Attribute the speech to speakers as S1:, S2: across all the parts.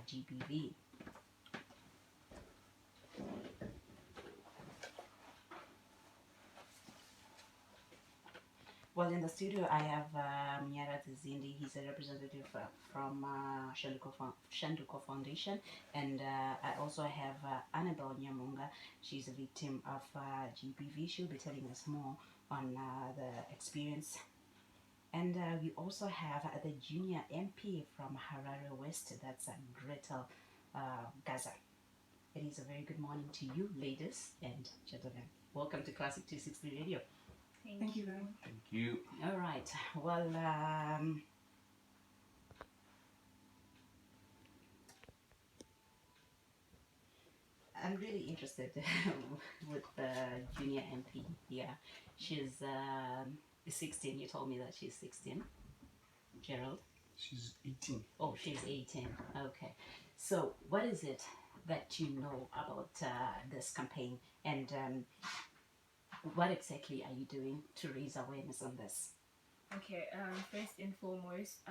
S1: GBV. Well, in the studio, I have Mnyara Zindi. He's a representative from Shanduko Foundation. And I also have Annabelle Nyamunga. She's a victim of GBV. She'll be telling us more on the experience. And we also have the junior MP from Harare West. That's Gretel Gaza. It is a very good morning to you, ladies and gentlemen. Welcome to Classic 260 Radio.
S2: Thank you very much.
S3: Thank you.
S1: All right. Well, I'm really interested with the junior MP. Yeah, she's 16. You told me that she's 16. Gerald?
S3: She's 18.
S1: Oh, she's 18. Okay. So, what is it that you know about this campaign, and what exactly are you doing to raise awareness on this?
S2: Okay, first and foremost,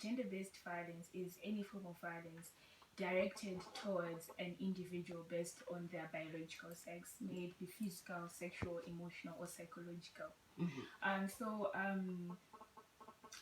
S2: gender-based violence is any form of violence directed towards an individual based on their biological sex, may it be physical, sexual, emotional, or psychological.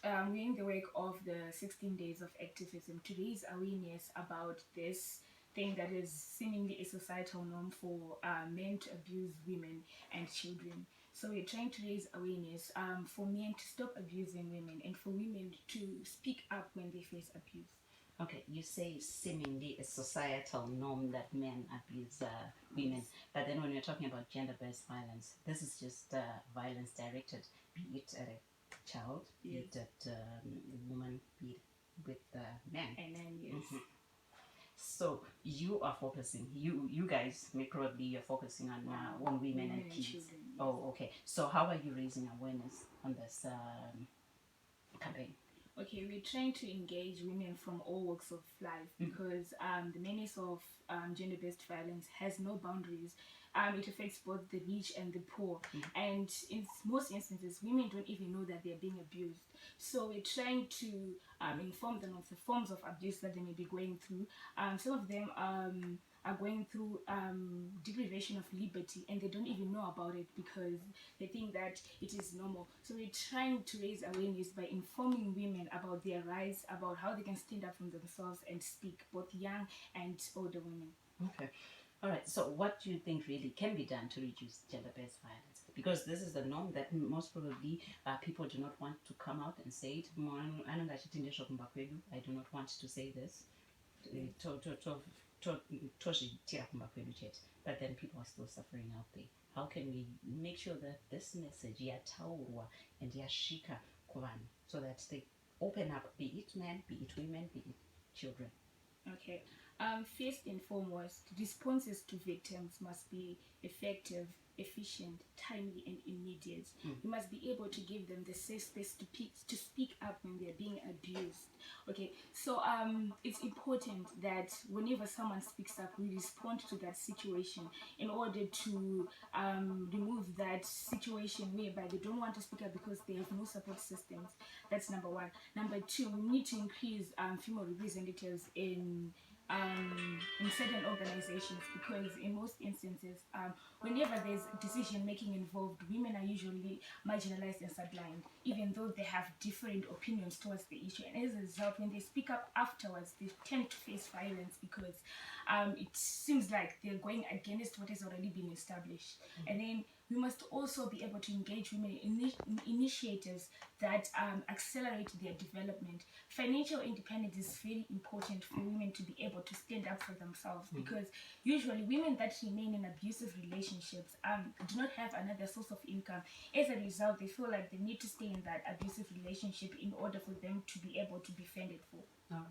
S2: We're in the wake of the 16 days of activism to raise awareness about this thing that is seemingly a societal norm for men to abuse women and children. So we're trying to raise awareness for men to stop abusing women and for women to speak up when they face abuse.
S1: Okay, you say seemingly a societal norm that men abuse women, but then when you're talking about gender-based violence, this is just violence directed, be it at a child, be it at a woman, be it with men.
S2: And then, yes.
S1: So you are focusing, you guys, probably you're focusing on women and kids.
S2: Children, yes.
S1: Oh, okay. So how are you raising awareness on this campaign?
S2: Okay, we're trying to engage women from all walks of life because the menace of gender-based violence has no boundaries. It affects both the rich and the poor, and in most instances, women don't even know that they're being abused. So we're trying to inform them of the forms of abuse that they may be going through. Some of them are going through deprivation of liberty, and they don't even know about it because they think that it is normal. So we're trying to raise awareness by informing women about their rights, about how they can stand up for themselves and speak, both young and older women.
S1: Okay. All right. So what do you think really can be done to reduce gender-based violence? Because this is the norm that most probably people do not want to come out and say it. I do not want to say this. But then people are still suffering out there. How can we make sure that this message yataurwa and yashika kuvan so that they open up, be it men, be it women, be it children?
S2: Okay. First and foremost, responses to victims must be effective, efficient, timely, and immediate. You must be able to give them the safe space to speak up when they're being abused. Okay, so it's important that whenever someone speaks up, we respond to that situation in order to remove that situation whereby they don't want to speak up because they have no support systems. That's number one. Number two, we need to increase female representatives in certain organizations, because in most instances, whenever there's decision making involved, women are usually marginalized and sidelined, even though they have different opinions towards the issue. And as a result, when they speak up afterwards, they tend to face violence because it seems like they're going against what has already been established. And then we must also be able to engage women in initiatives that accelerate their development. Financial independence is very important for women to be able to stand up for themselves, because usually women that remain in abusive relationships do not have another source of income. As a result, they feel like they need to stay in that abusive relationship in order for them to be able to be fended for.
S1: All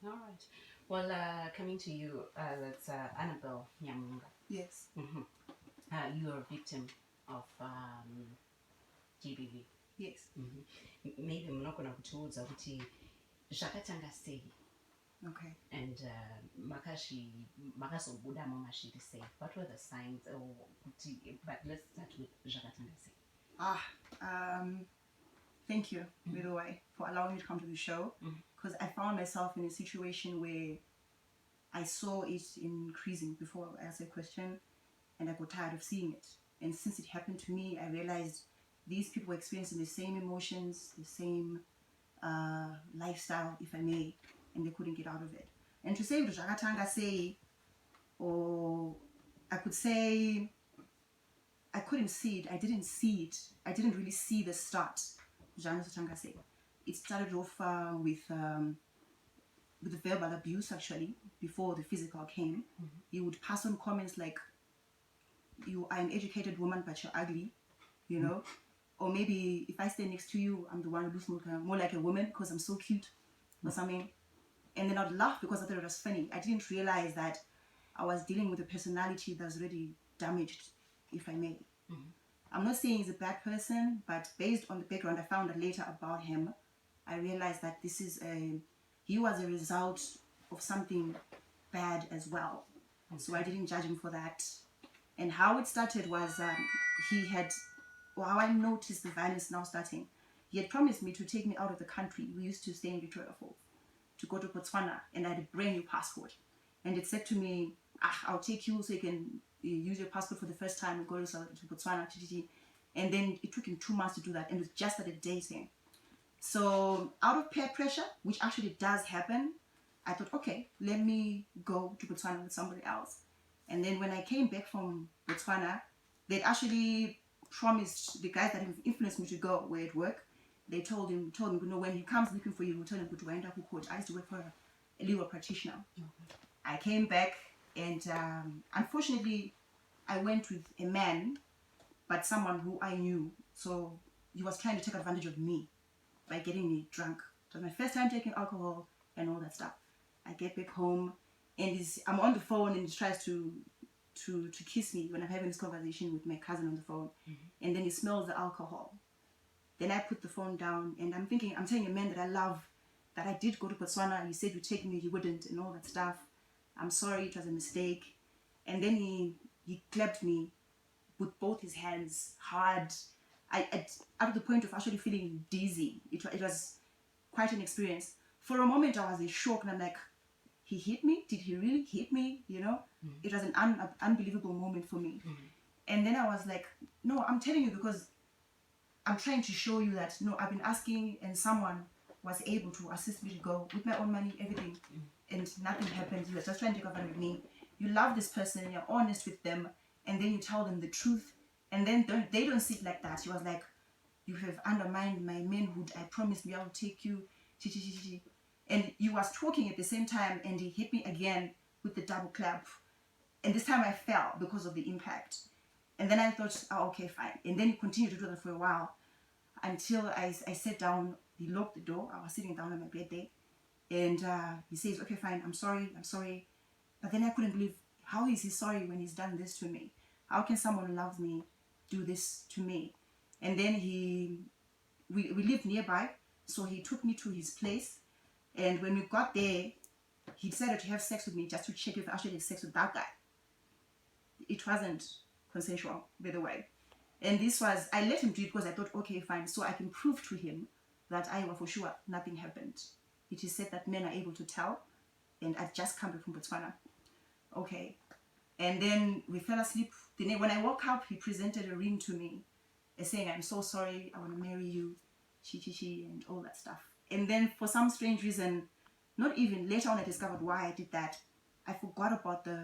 S1: right. Well, coming to you, that's Annabelle Nyamunga.
S4: Yes.
S1: You are a victim of GBV.
S4: Yes.
S1: Maybe munogona kutiudza kuti zvakatanga sei,
S4: Okay.
S1: and makazobudamo mashiri sei. What were the signs? But let's start with zvakatanga sei.
S4: Thank you, by the way, for allowing me to come to the show, because I found myself in a situation where I saw it increasing before I asked a question, and I got tired of seeing it. And since it happened to me, I realized these people were experiencing the same emotions, the same lifestyle, if I may, and they couldn't get out of it. And to say Jakatanga say, or I could say, I couldn't see it. I didn't see it. I didn't really see the start. It started off with the verbal abuse, actually, before the physical came. He would pass on comments like, "You are an educated woman, but you're ugly," you know. Or maybe if I stay next to you, I'm the one who looks more like a woman because I'm so cute or something. And then I'd laugh because I thought it was funny. I didn't realize that I was dealing with a personality that's already damaged, if I may. I'm not saying he's a bad person, but based on the background I found out later about him, I realized that he was a result of something bad as well. So I didn't judge him for that. And how it started was how I noticed the violence now starting. He had promised me to take me out of the country. We used to stay in Victoria Falls, to go to Botswana, and I had a brand new passport. And it said to me, I'll take you so you can use your passport for the first time and go to Botswana. And then it took him 2 months to do that, and we just started dating. So out of peer pressure, which actually does happen, I thought, okay, let me go to Botswana with somebody else. And then when I came back from Botswana, they'd actually promised, the guys that influenced me to go where at work, they told him, when he comes looking for you, we'll tell him to wind up with court. I used to work for a legal practitioner. I came back, and unfortunately, I went with a man, but someone who I knew. So he was trying to take advantage of me by getting me drunk. It was my first time taking alcohol and all that stuff. I get back home, and I'm on the phone, and he tries to kiss me when I'm having this conversation with my cousin on the phone. And then he smells the alcohol. Then I put the phone down, and I'm telling a man that I love, that I did go to Botswana. You said you'd take me, you wouldn't, and all that stuff. I'm sorry, it was a mistake. And then he clapped me with both his hands hard. Up to the point of actually feeling dizzy. It was quite an experience. For a moment, I was in shock, and I'm like, he hit me? Did he really hit me? You know? It was an unbelievable moment for me. And then I was like, no, I'm telling you because I'm trying to show you that, no, I've been asking, and someone was able to assist me to go with my own money, everything, and nothing happened. He was just trying to take advantage of me. You love this person, you're honest with them, and then you tell them the truth, and then they don't see it like that. He was like, you have undermined my manhood. I promised me I will take you. And he was talking at the same time, and he hit me again with the double clap. And this time I fell because of the impact. And then I thought, oh, okay, fine. And then he continued to do that for a while until I sat down. He locked the door. I was sitting down on my bed there. And he says, okay, fine, I'm sorry. But then I couldn't believe, how is he sorry when he's done this to me? How can someone who loves me do this to me? And then we lived nearby, so he took me to his place. And when we got there, he decided to have sex with me just to check if I actually had sex with that guy. It wasn't consensual, by the way. And I let him do it because I thought, okay, fine, so I can prove to him that I was for sure nothing happened. It is said that men are able to tell, and I'd just come back from Botswana. Okay. And then we fell asleep. Then when I woke up, he presented a ring to me, saying, I'm so sorry, I want to marry you, and all that stuff. And then for some strange reason, not even later on I discovered why I did that. I forgot about the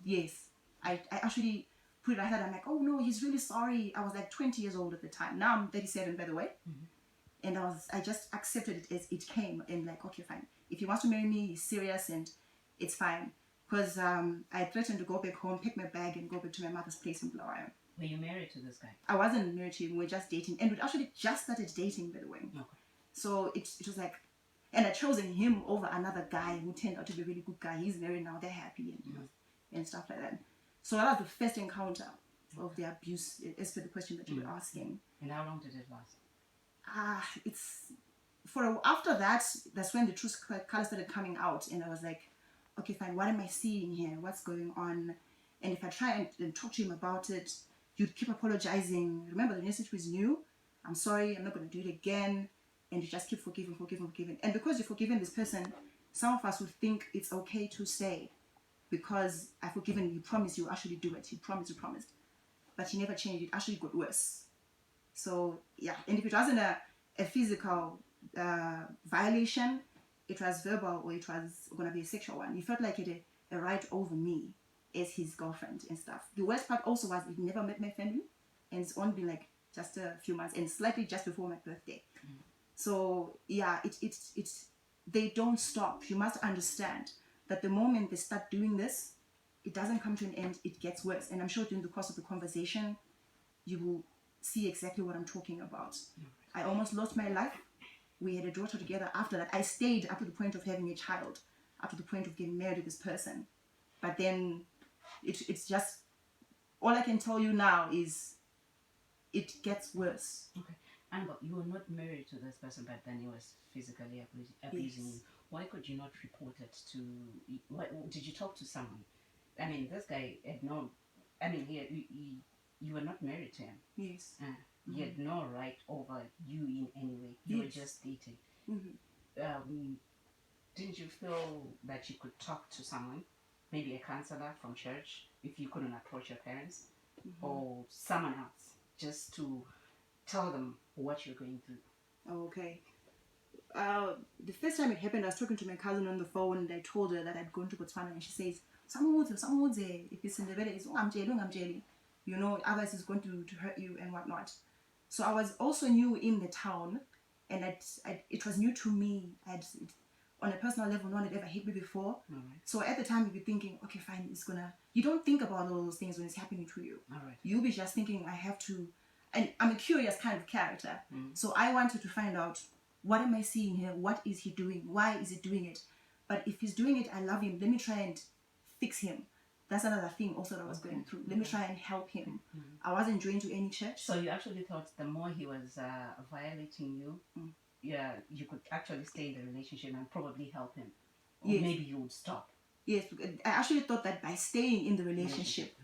S4: yes. I actually put it aside. I'm like, oh no, he's really sorry. I was like 20 years old at the time. Now I'm 37, by the way. And I just accepted it as it came, and like, okay, fine. If he wants to marry me, he's serious, and it's fine. Because I threatened to go back home, pick my bag, and go back to my mother's place in Bulawayo.
S1: Were you married to this guy?
S4: I wasn't married to him. We were just dating, and we actually just started dating, by the way.
S1: Okay.
S4: So it was like, and I chosen him over another guy who turned out to be a really good guy. He's married now, they're happy, and stuff like that. So that was the first encounter of the abuse, as per the question that you were asking.
S1: And how long did it last?
S4: After that, that's when the true color started coming out, and I was like, okay, fine, what am I seeing here? What's going on? And if I try and talk to him about it, you'd keep apologizing. Remember, the message was new. I'm sorry, I'm not going to do it again. And you just keep forgiving. And because you're forgiving this person, some of us would think it's okay to say, because I've forgiven you, promise you actually do it. You promised. But he never changed. It actually got worse. So, yeah. And if it wasn't a physical violation, it was verbal, or it was going to be a sexual one. He felt like he had a right over me as his girlfriend and stuff. The worst part also was he never met my family, and it's only been like just a few months, and slightly just before my birthday. So, yeah, it's they don't stop. You must understand that the moment they start doing this, it doesn't come to an end, it gets worse. And I'm sure during the course of the conversation, you will see exactly what I'm talking about. I almost lost my life. We had a daughter together after that. I stayed up to the point of having a child, up to the point of getting married to this person. But then it's just, all I can tell you now is it gets worse.
S1: Okay. Annabelle, you were not married to this person, but then he was physically abusing you. Why could you not report it to... Why, did you talk to someone? I mean, this guy had no... I mean, you were not married to him.
S4: Yes.
S1: He had no right over you in any way. You were just dating. Didn't you feel that you could talk to someone, maybe a counselor from church, if you couldn't approach your parents, or someone else, just to tell them what you're going through?
S4: Okay. The first time it happened, I was talking to my cousin on the phone, and I told her that I'd gone to Botswana, and she says, if it's in the village, I'm jelly. You know, otherwise it's going to hurt you and whatnot. So I was also new in the town, and it was new to me. On a personal level, no one had ever hit me before. So at the time, you'd be thinking, okay, fine, you don't think about all those things when it's happening to you. You'll be just thinking, I have to, and I'm a curious kind of character. So I wanted to find out, what am I seeing here? What is he doing? Why is he doing it? But if he's doing it, I love him. Let me try and fix him. That's another thing also that I was going through. Let me try and help him. I wasn't joined to any church.
S1: So you actually thought the more he was violating you, yeah, you could actually stay in the relationship and probably help him. Or maybe you would stop.
S4: Yes, I actually thought that by staying in the relationship,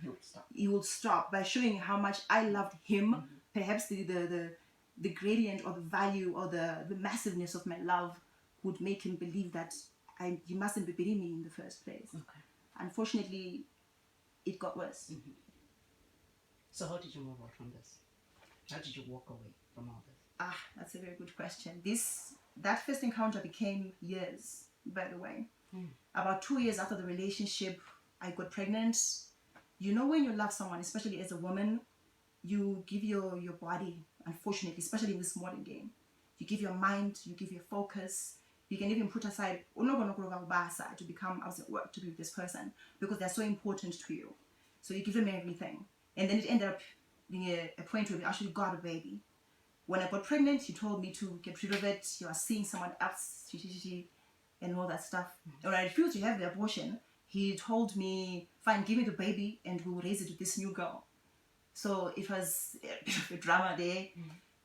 S4: he would stop. By showing how much I loved him, perhaps the gradient or the value or the massiveness of my love would make him believe that he mustn't be beating me in the first place. Unfortunately, it got worse.
S1: So how did you move on from this? How did you walk away from all this?
S4: That's a very good question. That first encounter became years, by the way. About 2 years after the relationship, I got pregnant. You know, when you love someone, especially as a woman, you give your body, unfortunately, especially in this modern game, you give your mind, you give your focus. You can even put aside to become out at work to be with this person, because they're so important to you. So you give them everything. And then it ended up being a point where we actually got a baby. When I got pregnant, he told me to get rid of it. He was seeing someone else, and all that stuff. And when I refused to have the abortion, he told me, fine, give me the baby and we'll raise it with this new girl. So it was a bit of a drama there.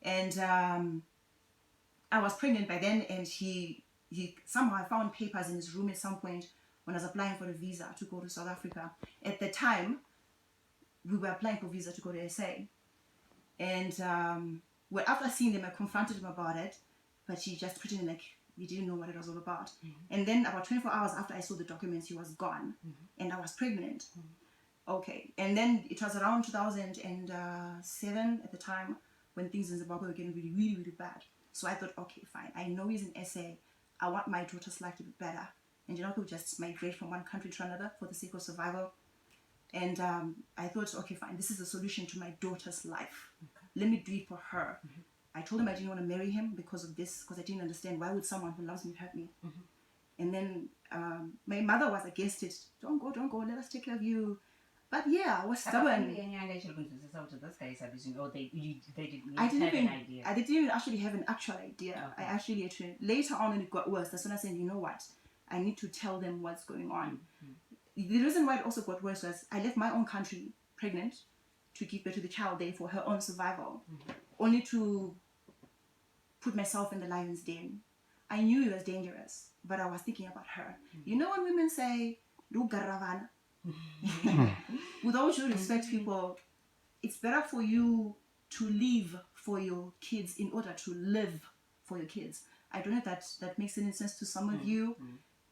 S4: And I was pregnant by then, and he somehow found papers in his room at some point when I was applying for a visa to go to South Africa. At the time, we were applying for a visa to go to SA. And well, after seeing them, I confronted him about it, but he just pretended like he didn't know what it was all about. And then about 24 hours after I saw the documents, he was gone, and I was pregnant. Okay, and then it was around 2007 at the time when things in Zimbabwe were getting really, really, really bad. So I thought, okay, fine, I know he's in SA. I want my daughter's life to be better. And I could just migrate from one country to another for the sake of survival. And I thought, okay, fine, this is the solution to my daughter's life. Let me do it for her. I told him I didn't want to marry him because of this, because I didn't understand, why would someone who loves me hurt me? And then my mother was against it. Don't go, let us take care of you. But yeah, I was stubborn.
S1: This guy is abusing. Oh, they didn't
S4: have an
S1: idea.
S4: I didn't even actually have an actual idea. I actually had to, later on when it got worse, that's when I said, you know what, I need to tell them what's going on. The reason why it also got worse was I left my own country pregnant to give birth to the child there for her own survival, only to put myself in the lion's den. I knew it was dangerous, but I was thinking about her. You know when women say, "Do garavana," with all due respect, people, it's better for you to live for your kids in order to live for your kids. I don't know if that makes any sense to some of you.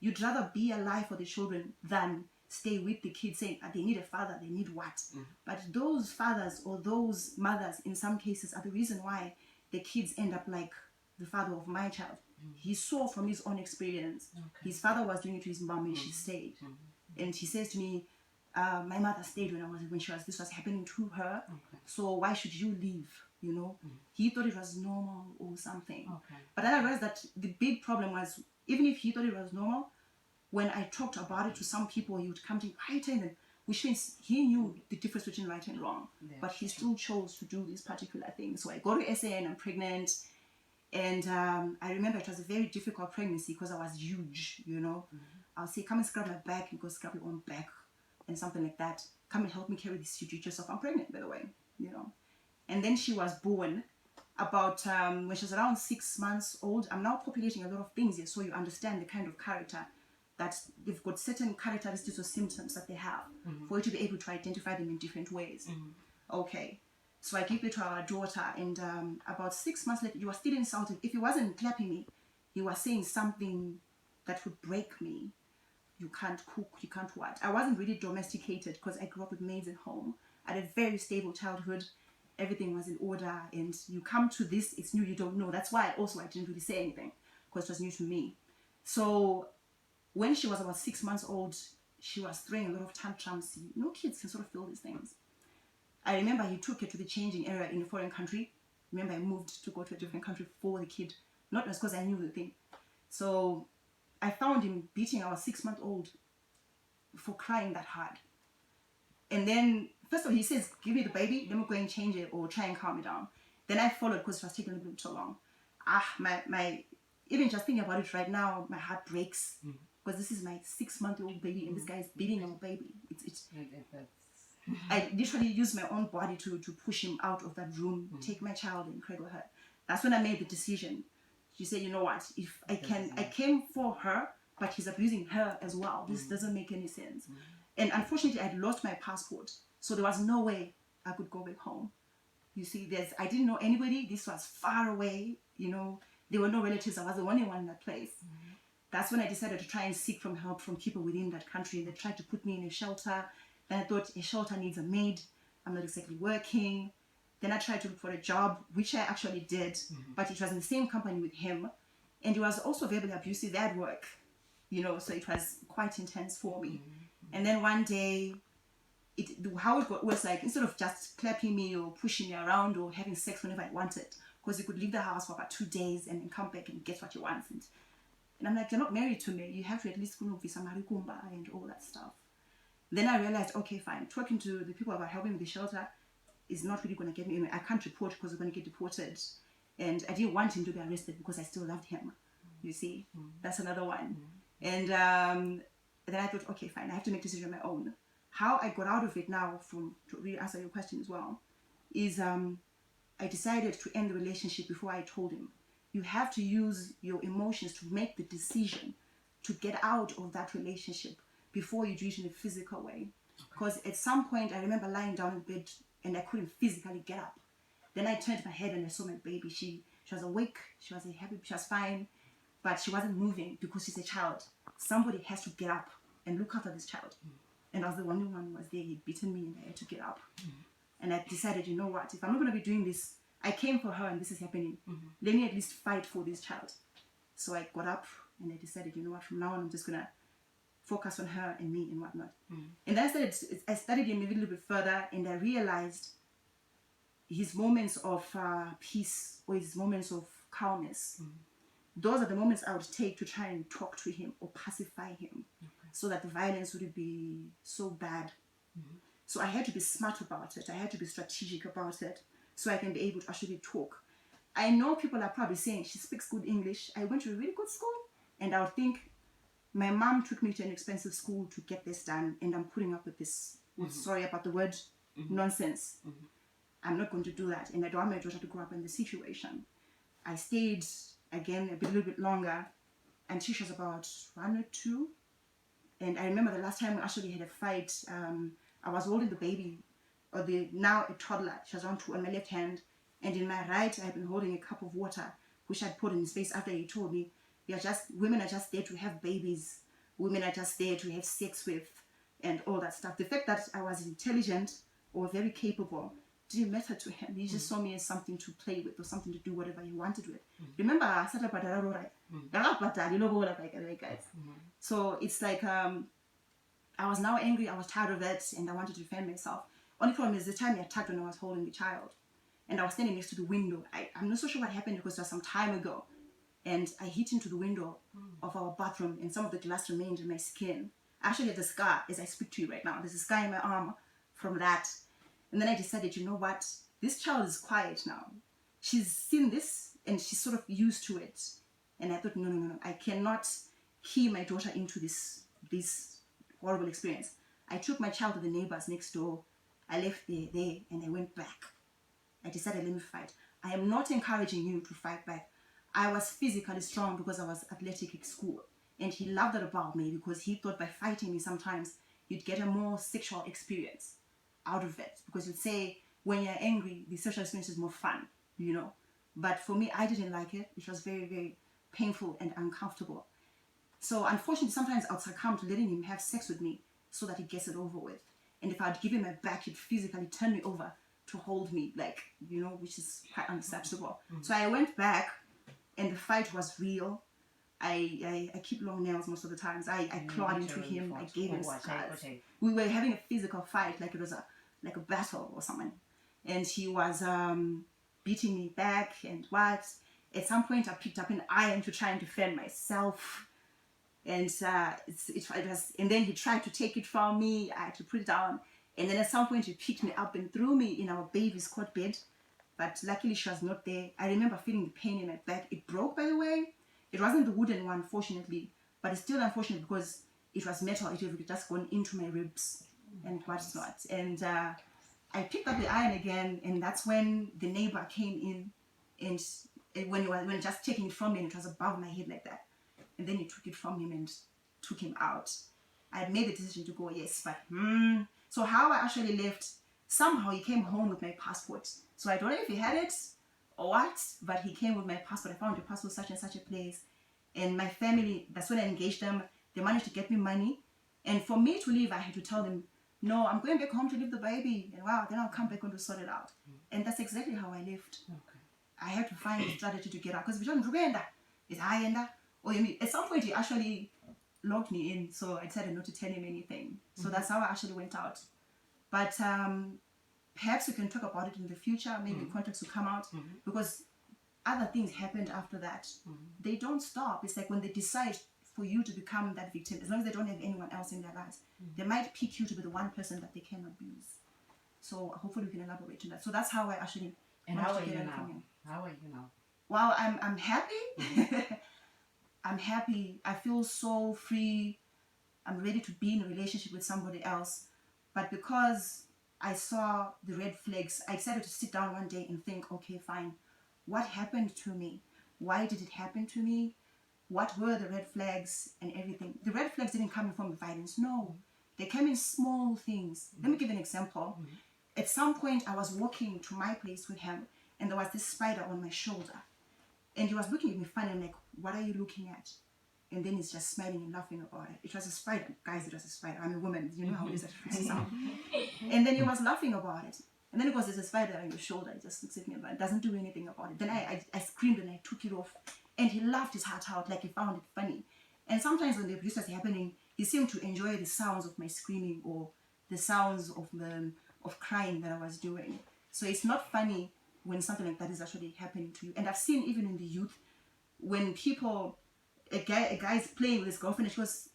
S4: you'd rather be alive for the children than stay with the kids saying they need a father, they need what. But those fathers or those mothers in some cases are the reason why the kids end up like the father of my child. He saw from his own experience. His father was doing it to his mom and she stayed. And he says to me, my mother stayed when this was happening to her. So why should you leave? You know, he thought it was normal or something. But then I realized that the big problem was, even if he thought it was normal, when I talked about it to some people, he would come to me, I tell them, which means he knew the difference between right and wrong, but he still chose to do this particular thing. So I go to SA and I'm pregnant. And I remember it was a very difficult pregnancy because I was huge, you know. I'll say, come and scrub my back, and go scrub your own back and something like that. Come and help me carry this huge yourself. I'm pregnant, by the way, you know. And then she was born about when she was around 6 months old. I'm now populating a lot of things here so you understand the kind of character that they've got, certain characteristics or symptoms that they have for you to be able to identify them in different ways. Okay. So I gave it to our daughter, and about 6 months later, he was still insulted. If he wasn't clapping me, he was saying something that would break me. You can't cook, you can't what. I wasn't really domesticated because I grew up with maids at home. I had a very stable childhood. Everything was in order, and you come to this, it's new, you don't know. That's why I didn't really say anything, because it was new to me. So when she was about 6 months old, she was throwing a lot of tantrums. You know, kids can sort of feel these things. I remember he took her to the changing area in a foreign country. Remember, I moved to go to a different country for the kid. Not just because I knew the thing. So I found him beating our 6-month-old for crying that hard. And then, first of all, he says, give me the baby, then we'll go and change it or try and calm it down. Then I followed because it was taking a little bit too long. My even just thinking about it right now, my heart breaks. Because this is my 6-month-old baby and this guy is beating our baby. I literally used my own body to push him out of that room, take my child and cradle her. That's when I made the decision. She said, you know what, if I came for her, but he's abusing her as well. This doesn't make any sense. And unfortunately, I had lost my passport. So there was no way I could go back home. You see, I didn't know anybody. This was far away, you know. There were no relatives. I was the only one in that place. That's when I decided to try and seek help from people within that country. They tried to put me in a shelter. Then I thought a shelter needs a maid. I'm not exactly working. Then I tried to look for a job, which I actually did, but it was in the same company with him. And he was also verbally abusive at work, you know, so it was quite intense for me. And then one day, how it was like, instead of just clapping me or pushing me around or having sex whenever I wanted, because you could leave the house for about 2 days and then come back and get what you want. And I'm like, you're not married to me. You have to at least go visa marikumba and all that stuff. Then I realized, okay, fine. Talking to the people about helping with the shelter is not really going to get me anywhere. I can't report because we're going to get deported. And I didn't want him to be arrested because I still loved him. You see? That's another one. And then I thought, okay, fine. I have to make a decision on my own. How I got out of it now, to really answer your question as well, is I decided to end the relationship before I told him. You have to use your emotions to make the decision to get out of that relationship before you do it in a physical way. Because at some point, I remember lying down in bed and I couldn't physically get up. Then I turned my head and I saw my baby. She was awake, she was happy, she was fine, but she wasn't moving because she's a child. Somebody has to get up and look after this child. And I was the only one who was there. He'd beaten me and I had to get up. And I decided, you know what, if I'm not going to be doing this, I came for her and this is happening. Let me at least fight for this child. So I got up and I decided, you know what, from now on I'm just going to focus on her and me and whatnot. And then I studied him a little bit further and I realized his moments of peace or his moments of calmness. Those are the moments I would take to try and talk to him or pacify him so that the violence wouldn't be so bad. So I had to be smart about it. I had to be strategic about it so I can be able to actually talk. I know people are probably saying she speaks good English. I went to a really good school and I would think my mom took me to an expensive school to get this done and I'm putting up with this, sorry about the word, nonsense. I'm not going to do that and I don't want my daughter to grow up in this situation. I stayed again a little bit longer until she was about 1 or 2. And I remember the last time we actually had a fight, I was holding the baby, or now a toddler. She was on my left hand, and in my right, I had been holding a cup of water, which I'd put in his face after he told me, women are just there to have babies. women are just there to have sex with and all that stuff. The fact that I was intelligent or very capable didn't matter to him. He just saw me as something to play with or something to do whatever he wanted with. Remember, I said about that. So it's like I was now angry, I was tired of it, and I wanted to defend myself. Only problem is the time he attacked when I was holding the child. And I was standing next to the window. I'm not so sure what happened because it was some time ago. And I hit into the window of our bathroom and some of the glass remained in my skin. I actually had a scar as I speak to you right now. There's a scar in my arm from that. And then I decided, you know what? This child is quiet now. She's seen this and she's sort of used to it. And I thought, no. I cannot key my daughter into this horrible experience. I took my child to the neighbors next door. I left there and I went back. I decided, let me fight. I am not encouraging you to fight back. I was physically strong because I was athletic at school. And he loved that about me because he thought by fighting me sometimes you'd get a more sexual experience out of it. Because you'd say when you're angry, the sexual experience is more fun, you know. But for me, I didn't like it. It was very, very painful and uncomfortable. So unfortunately, sometimes I'd succumb to letting him have sex with me so that he gets it over with. And if I'd give him my back, he'd physically turn me over to hold me, like, you know, which is quite unacceptable. So I went back and the fight was real. I keep long nails most of the times. I clawed into him. I gave him scars. We were having a physical fight, like it was like a battle or something. And he was beating me back and what. At some point, I picked up an iron to try and defend myself. And it was, and then he tried to take it from me. I had to put it down. And then at some point, he picked me up and threw me in our baby's cot bed. But luckily, she was not there. I remember feeling the pain in my back. It broke, by the way. It wasn't the wooden one, fortunately. But it's still unfortunate because it was metal. It would have just gone into my ribs and what's not. And I picked up the iron again. And that's when the neighbor came in. And when just taking it from me, and it was above my head like that. And then he took it from him and took him out. I had made the decision to go, yes, but So how I actually left, somehow he came home with my passport. So I don't know if he had it or what, but he came with my passport. I found your passport such and such a place. And my family, that's when I engaged them. They managed to get me money. And for me to leave, I had to tell them, no, I'm going back home to leave the baby. And wow, then I'll come back and to sort it out. And that's exactly how I left.
S1: Okay.
S4: I had to find a strategy to get out. Because we don't remember. It's high-ender. Or at some point, he actually locked me in. So I decided not to tell him anything. So that's how I actually went out. But perhaps we can talk about it in the future. Maybe contacts will come out. Because other things happened after that. They don't stop. It's like when they decide for you to become that victim, as long as they don't have anyone else in their lives, they might pick you to be the one person that they can abuse. So hopefully we can elaborate on that. So that's how I actually...
S1: And how are you now? How are you now?
S4: Well, I'm happy. I'm happy. I feel so free. I'm ready to be in a relationship with somebody else. But because I saw the red flags, I decided to sit down one day and think, okay, fine. What happened to me? Why did it happen to me? What were the red flags and everything? The red flags didn't come in form of violence. No, they came in small things. Let me give an example. At some point, I was walking to my place with him, and there was this spider on my shoulder. And he was looking at me funny. I'm like, what are you looking at? And then he's just smiling and laughing about it. It was a spider. Guys, it was a spider. I'm a woman. You know how it is. And then he was laughing about it. And then, of course, there's a spider on your shoulder. He just looks at me and doesn't do anything about it. Then I screamed and I took it off. And he laughed his heart out like he found it funny. And sometimes when the abuse was happening, he seemed to enjoy the sounds of my screaming or the sounds of crying that I was doing. So it's not funny when something like that is actually happening to you. And I've seen even in the youth, when people, a guy is playing with his girlfriend and she goes,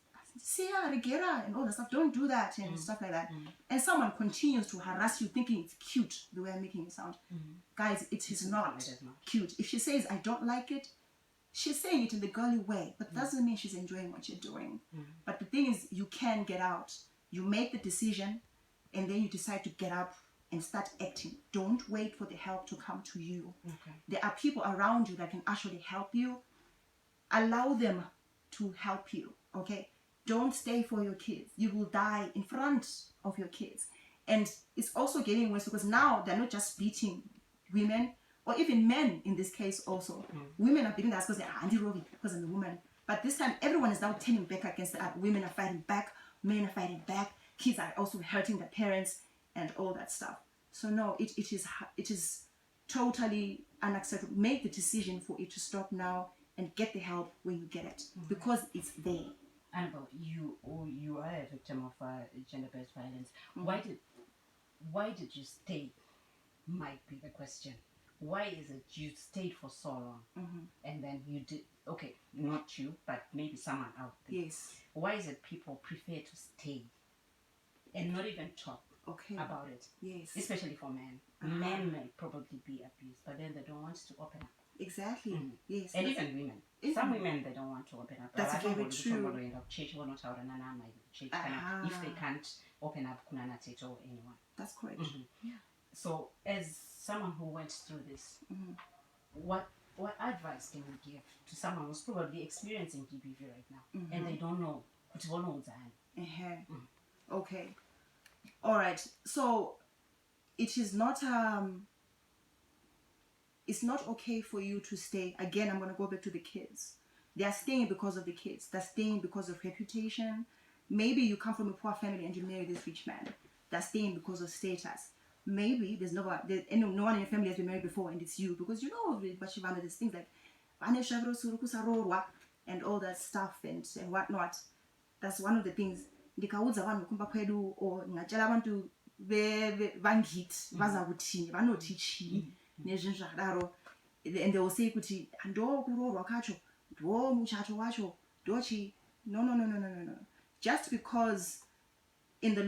S4: Regera, and all that stuff, don't do that and stuff like that. And someone continues to harass you thinking it's cute the way I'm making it sound. Guys, it is not cute. If she says, I don't like it, she's saying it in the girly way, but that doesn't mean she's enjoying what you're doing. But the thing is, you can get out. You make the decision, and then you decide to get up and start acting. Don't wait for the help to come to you. There are people around you that can actually help you. Allow them to help you, okay? Don't stay for your kids. You will die in front of your kids. And it's also getting worse because now they're not just beating women, or even men in this case also. Women are beating us because I'm a woman. But this time, everyone is now turning back against the women are fighting back, men are fighting back, kids are also hurting their parents, and all that stuff. So no, it is totally unacceptable. Make the decision for it to stop now and get the help when you get it, because it's there.
S1: Annabelle, you are a victim of gender-based violence. Why did you stay? Might be the question. Why is it you stayed for so long and then you did? Okay, not you, but maybe someone out there.
S4: Yes.
S1: Why is it people prefer to stay and not even talk about it?
S4: Yes.
S1: Especially for men. Men may probably be abused, but then they don't want to open up.
S4: Exactly. Yes.
S1: And even women. Some women, they don't want to open up.
S4: That's very true.
S1: If they can't open up kunana or anyone.
S4: That's correct. Yeah.
S1: So as someone who went through this, what advice can you give to someone who's probably experiencing GBV right now and they don't know?
S4: Okay. All right. So it is not it's not okay for you to stay. Again, I'm going to go back to the kids. They are staying because of the kids. They're staying because of reputation. Maybe you come from a poor family and you marry this rich man. They're staying because of status. Maybe there's no one in your family has been married before and it's you, because you know there's things like and all that stuff and whatnot. That's one of the things. Ndikauza vanhu kumba kwedu or ngachela abantu vangiti vazakuthini vanoti chii nezvinhu zvakadaro, and they will say kuti ndo kuroorwa kacho ndo muchato wacho ndochi. No. Just because in the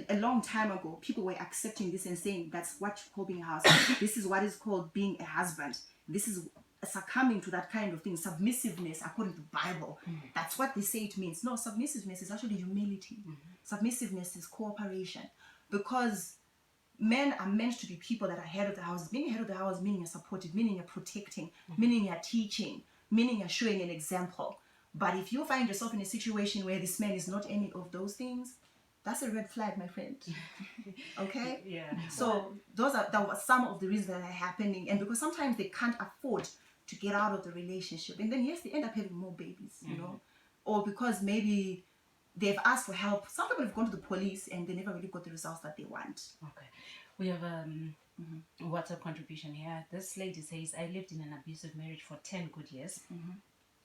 S4: a long time ago people were accepting this and saying that's what you call being a husband. This is what is called being a husband. This is succumbing to that kind of thing. Submissiveness according to the Bible. That's what they say it means. No, submissiveness is actually humility. Submissiveness is cooperation, because men are meant to be people that are head of the house. Being head of the house meaning you're supportive, meaning you're protecting, meaning you're teaching, meaning you're showing an example. But if you find yourself in a situation where this man is not any of those things, that's a red flag, my friend. Okay?
S1: Yeah.
S4: So that was some of the reasons that are happening, and because sometimes they can't afford to get out of the relationship, and then yes, they end up having more babies, you know, or because maybe they've asked for help. Some people have gone to the police and they never really got the results that they want.
S1: Okay. We have WhatsApp contribution here. This lady says, I lived in an abusive marriage for 10 good years.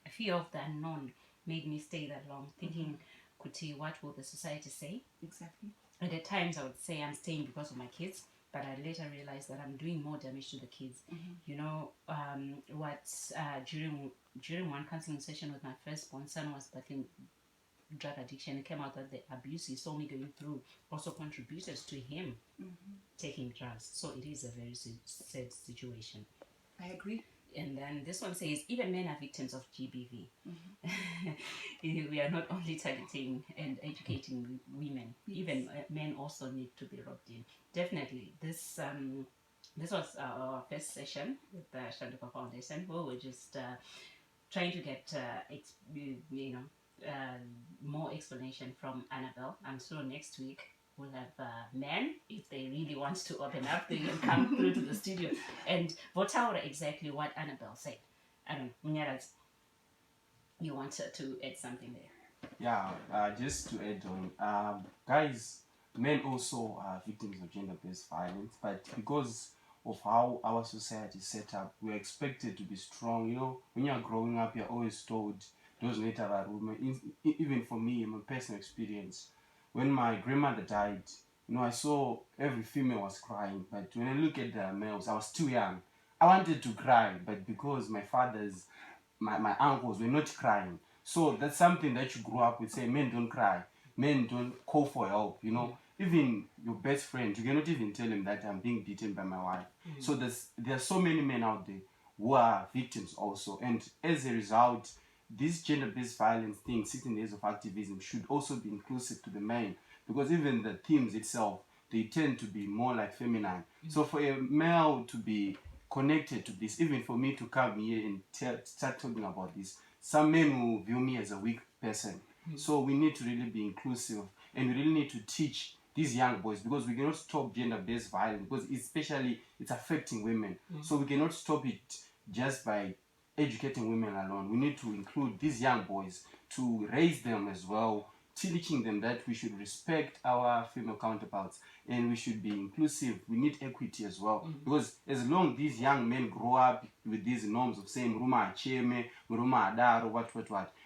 S1: Fear of the unknown made me stay that long, thinking, Kuti, what will the society say?
S4: Exactly.
S1: And at times I would say I'm staying because of my kids, but I later realized that I'm doing more damage to the kids. You know, during one counseling session with my firstborn son was battling drug addiction, it came out that the abuse he saw me going through also contributed to him taking drugs. So it is a very sad situation.
S4: I agree.
S1: And then this one says, even men are victims of GBV. We are not only targeting and educating women, even men also need to be roped in. Definitely. This was our first session with the Shanduko Foundation. We were just trying to get more explanation from Annabelle. I'm sure next week we'll have men, if they really want to open up, they can come through to the studio and vote out exactly what Annabelle said. I don't know, Munyaraz, you wanted to add something there?
S3: Yeah, just to add on, guys, men also are victims of gender-based violence, but because of how our society is set up, we're expected to be strong. You know, when you're growing up, you're always told those later are women. Even for me, in my personal experience, when my grandmother died, you know, I saw every female was crying, but when I look at the males, I was too young. I wanted to cry, but because my my uncles were not crying. So that's something that you grew up with, say, men don't cry, men don't call for help, you know. Even your best friend, you cannot even tell him that I'm being beaten by my wife. So there are so many men out there who are victims also. And as a result, this gender-based violence thing, 16 days of activism, should also be inclusive to the men, because even the themes itself, they tend to be more like feminine. So for a male to be connected to this, even for me to come here and start talking about this, some men will view me as a weak person. So we need to really be inclusive, and we really need to teach these young boys, because we cannot stop gender-based violence, because especially it's affecting women. So we cannot stop it just by educating women alone. We need to include these young boys to raise them as well, teaching them that we should respect our female counterparts and we should be inclusive. We need equity as well. Because as long these young men grow up with these norms of saying Ruma Acheme, Ruma Adaro, what,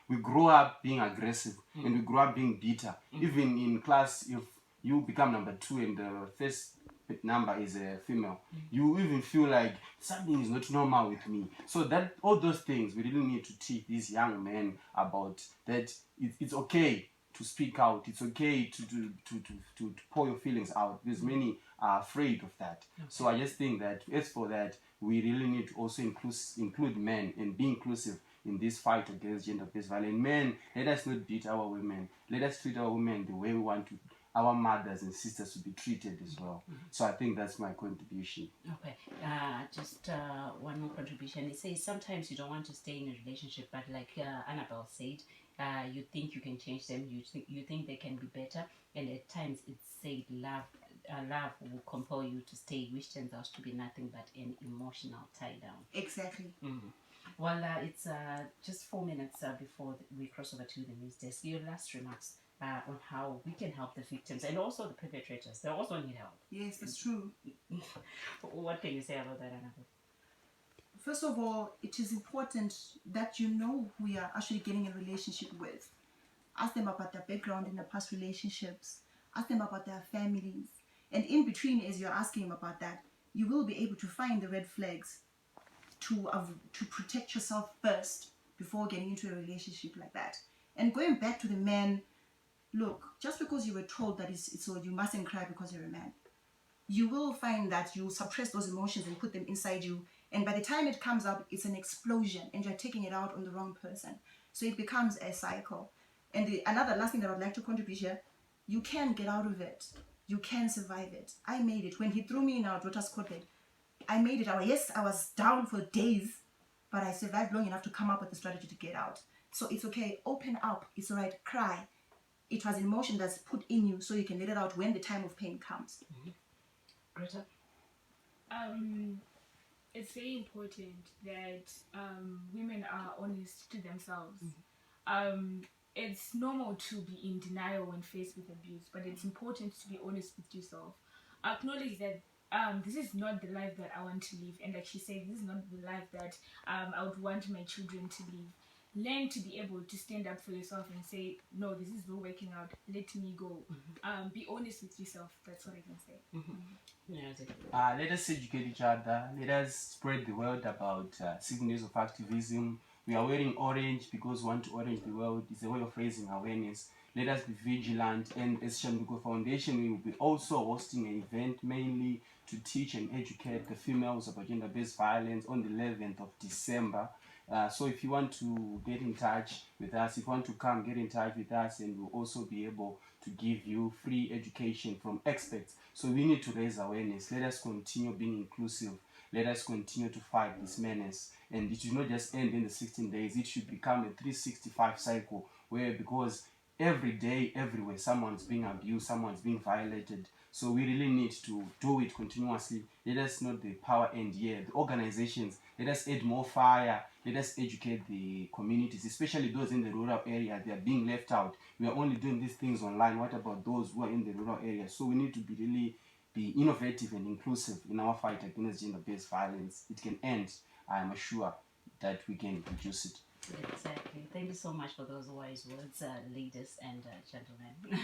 S3: we grow up being aggressive and we grow up being bitter. Even in class, if you become number 2 and the first number is a female, you even feel like something is not normal with me. So that all those things we really need to teach these young men about, that it's okay to speak out, it's okay to pour your feelings out, because many are afraid of that. So I just think that as for that, we really need to also include men and be inclusive in this fight against gender-based violence. Men, let us not beat our women, let us treat our women the way we want to our mothers and sisters to be treated as well. So I think that's my contribution.
S1: Okay, just one more contribution. It says sometimes you don't want to stay in a relationship, but like Annabelle said, you think you can change them. You think they can be better, and at times it's said love will compel you to stay, which turns out to be nothing but an emotional tie down.
S4: Exactly.
S1: Well, it's just 4 minutes before we cross over to the news desk. Your last remarks on how we can help the victims and also the perpetrators. They also need help.
S4: Yes, that's true.
S1: What can you say about that, Annabelle?
S4: First of all, it is important that you know who you are actually getting a relationship with. Ask them about their background in their past relationships. Ask them about their families. And in between, as you're asking them about that, you will be able to find the red flags to protect yourself first before getting into a relationship like that. And going back to the man, look, just because you were told that it's so you mustn't cry because you're a man, you will find that you suppress those emotions and put them inside you, and by the time it comes up, it's an explosion and you're taking it out on the wrong person. So it becomes a cycle. And another last thing that I'd like to contribute here, you can get out of it. You can survive it. I made it. When he threw me in our daughter's court, I made it. I was down for days, but I survived long enough to come up with a strategy to get out. So it's okay. Open up. It's all right. Cry. It was an emotion that's put in you so you can let it out when the time of pain comes.
S1: Greta?
S2: It's very important that women are honest to themselves. It's normal to be in denial when faced with abuse, but it's important to be honest with yourself. Acknowledge that this is not the life that I want to live, and like she said, this is not the life that I would want my children to live. Learn to be able to stand up for yourself and say, no, this is not working out, let me go. Be honest with yourself. That's what I can say.
S3: Let us educate each other. Let us spread the word about 7 days of activism. We are wearing orange because we want to orange the world. It's a way of raising awareness. Let us be vigilant. And as Shanduko Foundation, we will be also hosting an event mainly to teach and educate the females about gender-based violence on the 11th of December. So if you want to get in touch with us, if you want to come, get in touch with us, and we'll also be able to give you free education from experts. So we need to raise awareness. Let us continue being inclusive. Let us continue to fight this menace. And it should not just end in the 16 days. It should become a 365 cycle where, because every day, everywhere, someone's being abused, someone's being violated. So we really need to do it continuously. Let us not the power end here. The organizations, let us add more fire. Let us educate the communities, especially those in the rural area. They are being left out. We are only doing these things online. What about those who are in the rural area? So we need to be innovative and inclusive in our fight against gender-based violence. It can end. I am sure that we can reduce it.
S1: Exactly. Thank you so much for those wise words, ladies and gentlemen.